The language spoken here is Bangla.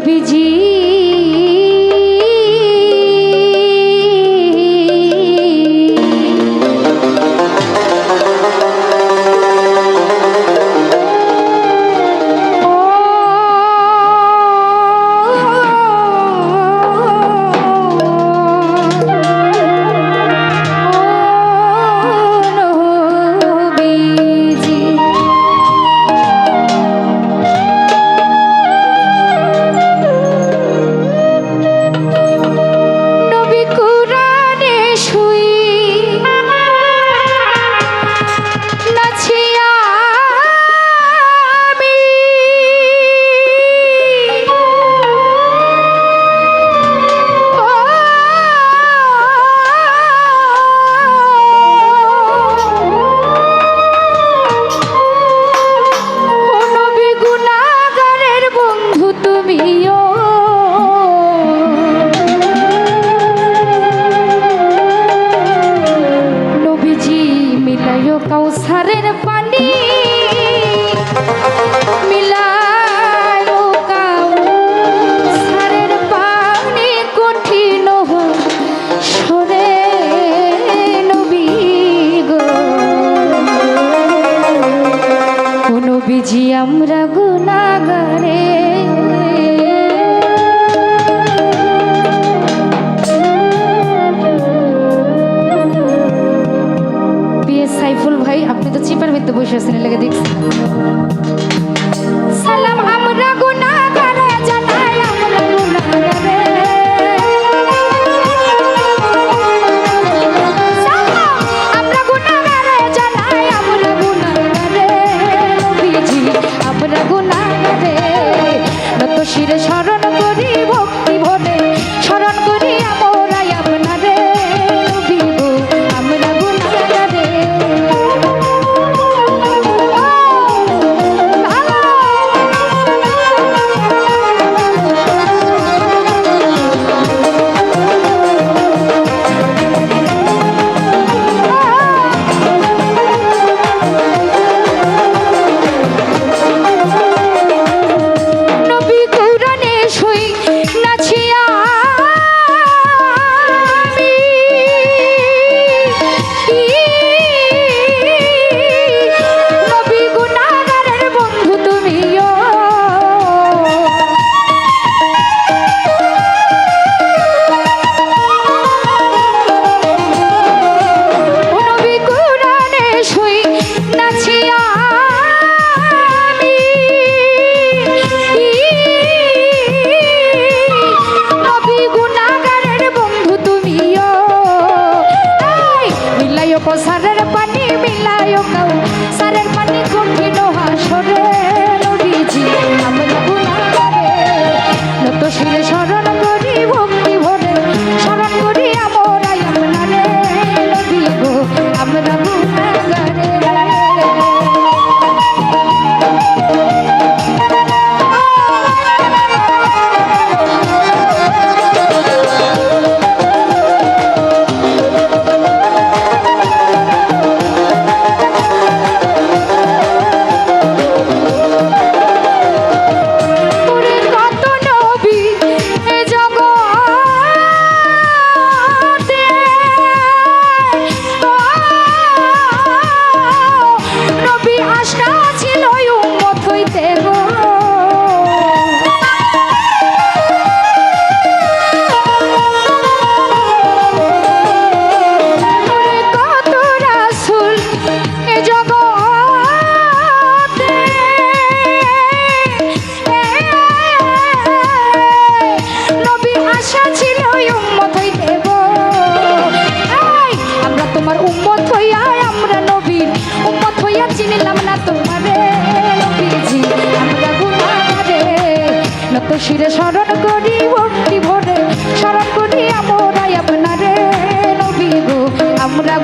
নবীজি কাউসারের পানি মিলায়ো কাউসারের পানি কঠিন সরে নবী গো ও নবীজি আমরা গুনাহগারে সাইফুল ভাই আপনি তো চিপার ভিতরে বসে আছেন লেগে দেখছি সালাম আমরা গুনাহগারে জানাই আমরা গুনাহগারে সালাম আমরা গুনাহগারে জানাই আমরা গুনাহগারে নবীজি আমরা গুনাহগারে নত শিরে শরণ করি ভক্তি ভরে শরণ করি আমরা আপনারে নবী গো আমরা গুনাহগারে সারের পানি মিলায়ো কাউসারের পানি কঠিন হাসরে নবীজি আমরা গুনাহগারে নত শিরে শরণ করি ভক্তি ভরে শরণ করি আমরা আপনারে নবী গো আমরা গুনাহগারে শিরে শরণ করি ভক্তি ভরে শরণ করি আমরা আপনারে নবী গো আমরা